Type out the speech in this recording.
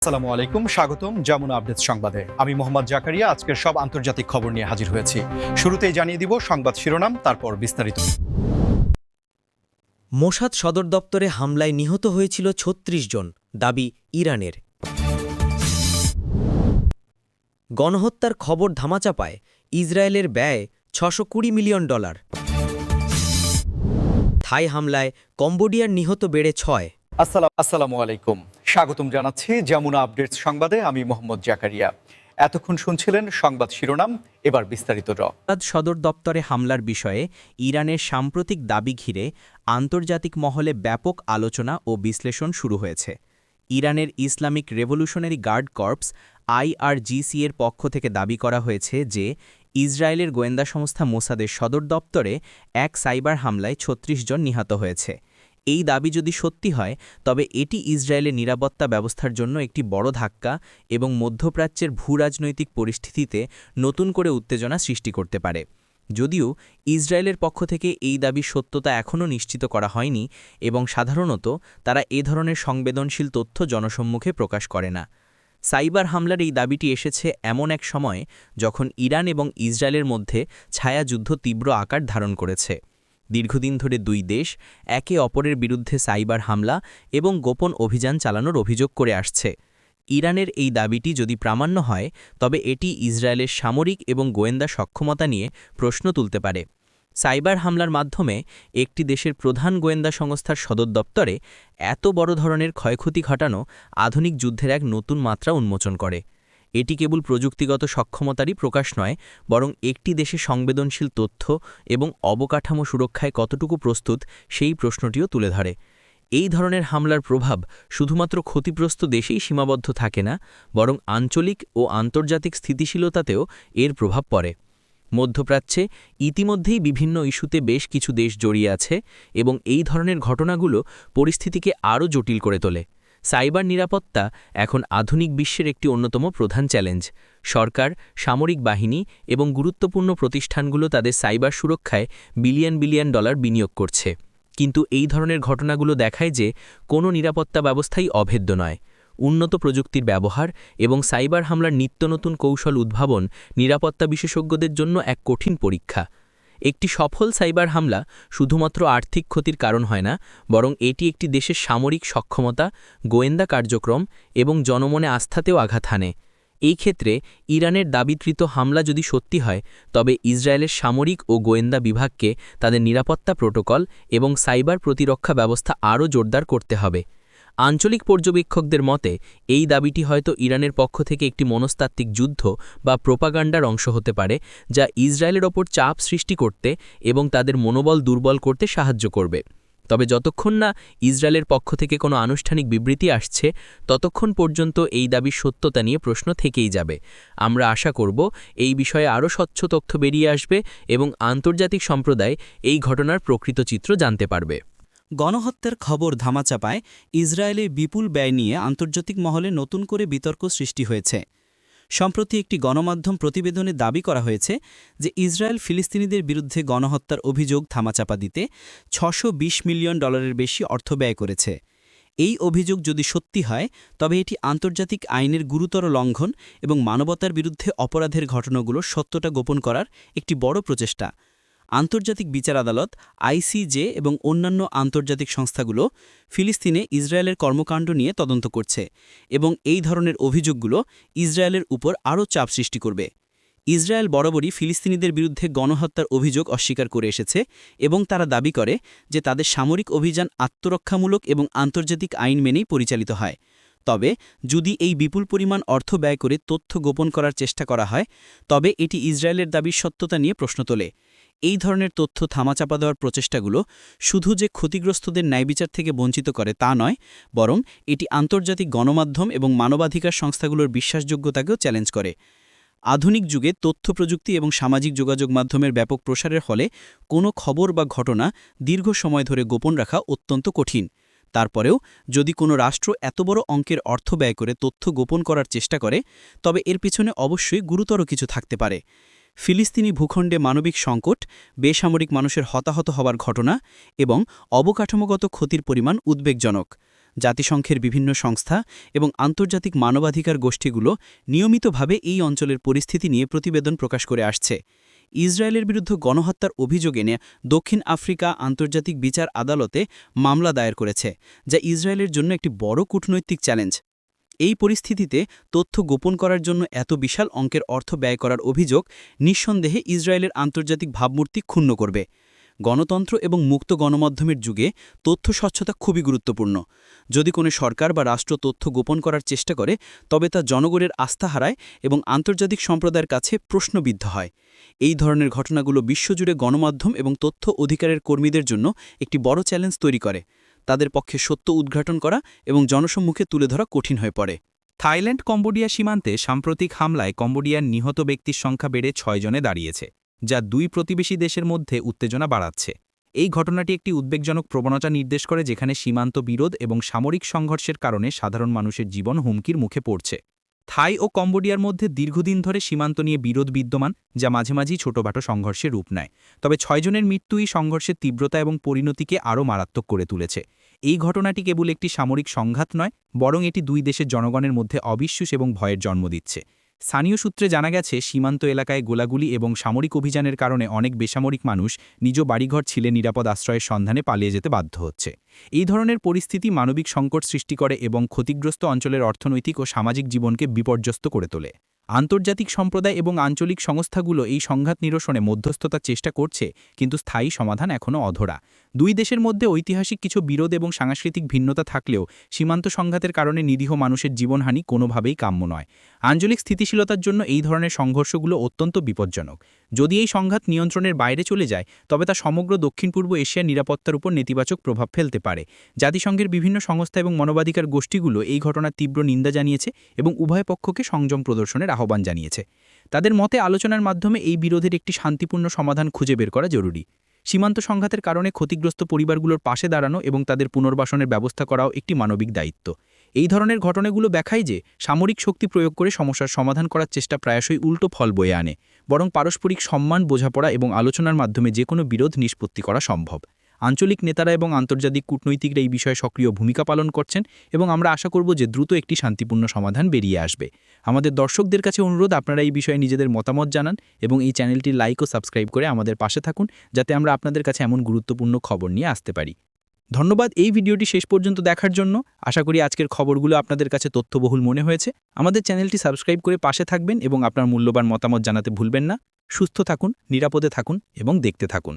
আসসালামু আলাইকুম, স্বাগতম যমুনা আপডেটস সংবাদে। আমি মোহাম্মদ জাকারিয়া আজকের সব আন্তর্জাতিক খবর নিয়ে হাজির হয়েছি। শুরুতেই জানিয়ে দিব সংবাদ শিরোনাম, তারপর বিস্তারিত। মোসাদ সদর দপ্তরে হামলায় নিহত হয়েছিল ৩৬ জন, দাবি ইরানের। গণহত্যার খবর ধামাচাপায় ইসরায়েলের ব্যয় $৬২০ মিলিয়ন। থাই হামলায় কম্বোডিয়ার নিহত বেড়ে ৬। আসসালামু আলাইকুম, স্বাগতম জানাচ্ছি যমুনা আপডেটস সংবাদে। আমি মোহাম্মদ জাকারিয়া। এতক্ষণ শুনছিলেন সংবাদ শিরোনাম, এবার বিস্তারিত। মোসাদ সদর দপ্তরে হামলার বিষয়ে ইরানের সাম্প্রতিক দাবি ঘিরে আন্তর্জাতিক মহলে ব্যাপক আলোচনা ও বিশ্লেষণ শুরু হয়েছে। ইরানের Islamic Revolutionary Guard Corps IRGC এর পক্ষ থেকে দাবি করা হয়েছে যে ইসরায়েলের গোয়েন্দা সংস্থা মোসাদের সদর দপ্তরে এক সাইবার হামলায় ৩৬ জন নিহত হয়েছে। এই দাবি যদি সত্যি হয় তবে এটি ইসরায়েলের নিরাপত্তা ব্যবস্থার জন্য একটি বড় ধাক্কা এবং মধ্যপ্রাচ্যের ভূরাজনৈতিক পরিস্থিতিতে নতুন করে উত্তেজনা সৃষ্টি করতে পারে। যদিও ইসরায়েলের পক্ষ থেকে এই দাবির সত্যতা এখনও নিশ্চিত করা হয়নি এবং সাধারণত তারা এ ধরনের সংবেদনশীল তথ্য জনসম্মুখে প্রকাশ করে না। সাইবার হামলার এই দাবিটি এসেছে এমন এক সময়ে যখন ইরান এবং ইসরায়েলের মধ্যে ছায়াযুদ্ধ তীব্র আকার ধারণ করেছে। দীর্ঘদিন ধরে দুই দেশ একে অপরের বিরুদ্ধে সাইবার হামলা এবং গোপন অভিযান চালানোর অভিযোগ করে আসছে। ইরানের এই দাবিটি যদি প্রামাণ্য হয় তবে এটি ইসরায়েলের সামরিক এবং গোয়েন্দা সক্ষমতা নিয়ে প্রশ্ন তুলতে পারে। সাইবার হামলার মাধ্যমে একটি দেশের প্রধান গোয়েন্দা সংস্থার সদর দপ্তরে এত বড় ধরনের ক্ষয়ক্ষতি ঘটানো আধুনিক যুদ্ধের এক নতুন মাত্রা উন্মোচন করে। এটি কেবল প্রযুক্তিগত সক্ষমতারই প্রকাশ নয়, বরং একটি দেশে সংবেদনশীল তথ্য এবং অবকাঠামো সুরক্ষায় কতটুকু প্রস্তুত সেই প্রশ্নটিও তুলে ধরে। এই ধরনের হামলার প্রভাব শুধুমাত্র ক্ষতিগ্রস্ত দেশেই সীমাবদ্ধ থাকে না, বরং আঞ্চলিক ও আন্তর্জাতিক স্থিতিশীলতাতেও এর প্রভাব পড়ে। মধ্যপ্রাচ্যে ইতিমধ্যেই বিভিন্ন ইস্যুতে বেশ কিছু দেশ জড়িয়ে আছে এবং এই ধরনের ঘটনাগুলো পরিস্থিতিকে আরও জটিল করে তোলে। সাইবার নিরাপত্তা এখন আধুনিক বিশ্বের একটি অন্যতম প্রধান চ্যালেঞ্জ। সরকার, সামরিক বাহিনী এবং গুরুত্বপূর্ণ প্রতিষ্ঠানগুলো তাদের সাইবার সুরক্ষায় বিলিয়ন বিলিয়ন ডলার বিনিয়োগ করছে। কিন্তু এই ধরনের ঘটনাগুলো দেখায় যে কোনো নিরাপত্তা ব্যবস্থাই অভেদ্য নয়। উন্নত প্রযুক্তির ব্যবহার এবং সাইবার হামলার নিত্য নতুন কৌশল উদ্ভাবন নিরাপত্তা বিশেষজ্ঞদের জন্য এক কঠিন পরীক্ষা। একটি সফল সাইবার হামলা শুধুমাত্র আর্থিক ক্ষতির কারণ হয় না, বরং এটি একটি দেশের সামরিক সক্ষমতা, গোয়েন্দা কার্যক্রম এবং জনমনে আস্থাতেও আঘাত হানে। এই ক্ষেত্রে ইরানের দাবিকৃত হামলা যদি সত্যি হয় তবে ইসরায়েলের সামরিক ও গোয়েন্দা বিভাগকে তাদের নিরাপত্তা প্রোটোকল এবং সাইবার প্রতিরক্ষা ব্যবস্থা আরও জোরদার করতে হবে। আঞ্চলিক পর্যবেক্ষকদের মতে এই দাবিটি হয়তো ইরানের পক্ষ থেকে একটি মনস্তাত্ত্বিক যুদ্ধ বা প্রোপাগান্ডার অংশ হতে পারে, যা ইসরায়েলের ওপর চাপ সৃষ্টি করতে এবং তাদের মনোবল দুর্বল করতে সাহায্য করবে। তবে যতক্ষণ না ইসরায়েলের পক্ষ থেকে কোনো আনুষ্ঠানিক বিবৃতি আসছে ততক্ষণ পর্যন্ত এই দাবির সত্যতা নিয়ে প্রশ্ন থেকেই যাবে। আমরা আশা করব এই বিষয়ে আরও স্বচ্ছ তথ্য বেরিয়ে আসবে এবং আন্তর্জাতিক সম্প্রদায় এই ঘটনার প্রকৃত চিত্র জানতে পারবে। গণহত্যার খবর ধামাচাপায় ইসরায়েলের বিপুল ব্যয় নিয়ে আন্তর্জাতিক মহলে নতুন করে বিতর্ক সৃষ্টি হয়েছে। সম্প্রতি একটি গণমাধ্যম প্রতিবেদনে দাবি করা হয়েছে যে ইসরায়েল ফিলিস্তিনিদের বিরুদ্ধে গণহত্যার অভিযোগ ধামাচাপা দিতে $৬২০ মিলিয়ন বেশি অর্থ ব্যয় করেছে। এই অভিযোগ যদি সত্যি হয় তবে এটি আন্তর্জাতিক আইনের গুরুতর লঙ্ঘন এবং মানবতার বিরুদ্ধে অপরাধের ঘটনাগুলোর সত্যতা গোপন করার একটি বড় প্রচেষ্টা। আন্তর্জাতিক বিচার আদালত ICJ এবং অন্যান্য আন্তর্জাতিক সংস্থাগুলো ফিলিস্তিনে ইসরায়েলের কর্মকাণ্ড নিয়ে তদন্ত করছে এবং এই ধরনের অভিযোগগুলো ইসরায়েলের উপর আরও চাপ সৃষ্টি করবে। ইসরায়েল বরাবরই ফিলিস্তিনিদের বিরুদ্ধে গণহত্যার অভিযোগ অস্বীকার করে এসেছে এবং তারা দাবি করে যে তাদের সামরিক অভিযান আত্মরক্ষামূলক এবং আন্তর্জাতিক আইন মেনেই পরিচালিত হয়। তবে যদি এই বিপুল পরিমাণ অর্থ ব্যয় করে তথ্য গোপন করার চেষ্টা করা হয় তবে এটি ইসরায়েলের দাবির সত্যতা নিয়ে প্রশ্ন তোলে। এই ধরনের তথ্য থামাচাপা দেওয়ার প্রচেষ্টাগুলো শুধু যে ক্ষতিগ্রস্তদের ন্যায়বিচার থেকে বঞ্চিত করে তা নয়, বরং এটি আন্তর্জাতিক গণমাধ্যম এবং মানবাধিকার সংস্থাগুলোর বিশ্বাসযোগ্যতাকেও চ্যালেঞ্জ করে। আধুনিক যুগে তথ্য প্রযুক্তি এবং সামাজিক যোগাযোগ মাধ্যমের ব্যাপক প্রসারের ফলে কোনো খবর বা ঘটনা দীর্ঘ সময় ধরে গোপন রাখা অত্যন্ত কঠিন। তারপরেও যদি কোনো রাষ্ট্র এত বড় অঙ্কের অর্থ ব্যয় করে তথ্য গোপন করার চেষ্টা করে তবে এর পিছনে অবশ্যই গুরুতর কিছু থাকতে পারে। ফিলিস্তিনি ভূখণ্ডে মানবিক সংকট, বেসামরিক মানুষের হতাহত হওয়ার ঘটনা এবং অবকাঠামোগত ক্ষতির পরিমাণ উদ্বেগজনক। জাতিসংঘের বিভিন্ন সংস্থা এবং আন্তর্জাতিক মানবাধিকার গোষ্ঠীগুলো নিয়মিতভাবে এই অঞ্চলের পরিস্থিতি নিয়ে প্রতিবেদন প্রকাশ করে আসছে। ইসরায়েলের বিরুদ্ধে গণহত্যার অভিযোগ এনে দক্ষিণ আফ্রিকা আন্তর্জাতিক বিচার আদালতে মামলা দায়ের করেছে, যা ইসরায়েলের জন্য একটি বড় কূটনৈতিক চ্যালেঞ্জ। এই পরিস্থিতিতে তথ্য গোপন করার জন্য এত বিশাল অঙ্কের অর্থ ব্যয় করার অভিযোগ নিঃসন্দেহে ইসরায়েলের আন্তর্জাতিক ভাবমূর্তি ক্ষুণ্ণ করবে। গণতন্ত্র এবং মুক্ত গণমাধ্যমের যুগে তথ্য স্বচ্ছতা খুবই গুরুত্বপূর্ণ। যদি কোনো সরকার বা রাষ্ট্র তথ্য গোপন করার চেষ্টা করে, তবে তা জনগণের আস্থা হারায় এবং আন্তর্জাতিক সম্প্রদায়ের কাছে প্রশ্নবিদ্ধ হয়। এই ধরনের ঘটনাগুলো বিশ্বজুড়ে গণমাধ্যম এবং তথ্য অধিকারের কর্মীদের জন্য একটি বড় চ্যালেঞ্জ তৈরি করে। তাদের পক্ষে সত্য উদ্ঘাটন করা এবং জনসম্মুখে তুলে ধরা কঠিন হয়ে পড়ে। থাইল্যান্ড কম্বোডিয়া সীমান্তে সাম্প্রতিক হামলায় কম্বোডিয়ার নিহত ব্যক্তির সংখ্যা বেড়ে ৬ জনে দাঁড়িয়েছে, যা দুই প্রতিবেশী দেশের মধ্যে উত্তেজনা বাড়াচ্ছে। এই ঘটনাটি একটি উদ্বেগজনক প্রবণতা নির্দেশ করে, যেখানে সীমান্ত বিরোধ এবং সামরিক সংঘর্ষের কারণে সাধারণ মানুষের জীবন হুমকির মুখে পড়ছে। থাই ও কম্বোডিয়ার মধ্যে দীর্ঘদিন ধরে সীমান্ত নিয়ে বিরোধ বিদ্যমান, যা মাঝে মাঝেই ছোটখাটো সংঘর্ষের রূপ নেয়। তবে ৬ জনের মৃত্যু এই সংঘর্ষের তীব্রতা এবং পরিণতিকে আরও মারাত্মক করে তুলেছে। এই ঘটনাটি কেবল একটি সামরিক সংঘাত নয়, বরং এটি দুই দেশের জনগণের মধ্যে অবিশ্বাস এবং ভয়ের জন্ম দিচ্ছে। স্থানীয় সূত্রে জানা গেছে, সীমান্ত এলাকায় গোলাগুলি এবং সামরিক অভিযানের কারণে অনেক বেসামরিক মানুষ নিজ বাড়িঘর ছেড়ে নিরাপদ আশ্রয়ের সন্ধানে পালিয়ে যেতে বাধ্য হচ্ছে। এই ধরনের পরিস্থিতি মানবিক সংকট সৃষ্টি করে এবং ক্ষতিগ্রস্ত অঞ্চলের অর্থনৈতিক ও সামাজিক জীবনকে বিপর্যস্ত করে তোলে। আন্তর্জাতিক সম্প্রদায় এবং আঞ্চলিক সংস্থাগুলো এই সংঘাত নিরসনে মধ্যস্থতার চেষ্টা করছে, কিন্তু স্থায়ী সমাধান এখনও অধরা। দুই দেশের মধ্যে ঐতিহাসিক কিছু বিরোধ এবং সাংস্কৃতিক ভিন্নতা থাকলেও সীমান্ত সংঘাতের কারণে নিরীহ মানুষের জীবনহানি কোনোভাবেই কাম্য নয়। আঞ্চলিক স্থিতিশীলতার জন্য এই ধরনের সংঘর্ষগুলো অত্যন্ত বিপজ্জনক। যদি এই সংঘাত নিয়ন্ত্রণের বাইরে চলে যায়, তবে তা সমগ্র দক্ষিণ পূর্ব এশিয়ার নিরাপত্তার উপর নেতিবাচক প্রভাব ফেলতে পারে। জাতিসংঘের বিভিন্ন সংস্থা এবং মানবাধিকার গোষ্ঠীগুলো এই ঘটনার তীব্র নিন্দা জানিয়েছে এবং উভয় পক্ষকে সংযম প্রদর্শনের আহ্বান জানিয়েছে। তাদের মতে, আলোচনার মাধ্যমে এই বিরোধের একটি শান্তিপূর্ণ সমাধান খুঁজে বের করা জরুরি। সীমান্ত সংঘাতের কারণে ক্ষতিগ্রস্ত পরিবারগুলোর পাশে দাঁড়ানো এবং তাদের পুনর্বাসনের ব্যবস্থা করাও একটি মানবিক দায়িত্ব। এই ধরনের ঘটনাগুলো দেখায় যে সামরিক শক্তি প্রয়োগ করে সমস্যার সমাধান করার চেষ্টা প্রায়শই উল্টো ফল বয়ে আনে, বরং পারস্পরিক সম্মান, বোঝাপড়া এবং আলোচনার মাধ্যমে যে কোনো বিরোধ নিষ্পত্তি করা সম্ভব। আঞ্চলিক নেতারা এবং আন্তর্জাতিক কূটনৈতিকরা এই বিষয়ে সক্রিয় ভূমিকা পালন করছেন এবং আমরা আশা করব যে দ্রুত একটি শান্তিপূর্ণ সমাধান বেরিয়ে আসবে। আমাদের দর্শকদের কাছে অনুরোধ, আপনারা এই বিষয়ে নিজেদের মতামত জানান এবং এই চ্যানেলটি লাইক ও সাবস্ক্রাইব করে আমাদের পাশে থাকুন, যাতে আমরা আপনাদের কাছে এমন গুরুত্বপূর্ণ খবর নিয়ে আসতে পারি। ধন্যবাদ এই ভিডিওটি শেষ পর্যন্ত দেখার জন্য। আশা করি আজকের খবরগুলো আপনাদের কাছে তথ্যবহুল মনে হয়েছে। আমাদের চ্যানেলটি সাবস্ক্রাইব করে পাশে থাকবেন এবং আপনার মূল্যবান মতামত জানাতে ভুলবেন না। সুস্থ থাকুন, নিরাপদে থাকুন এবং দেখতে থাকুন।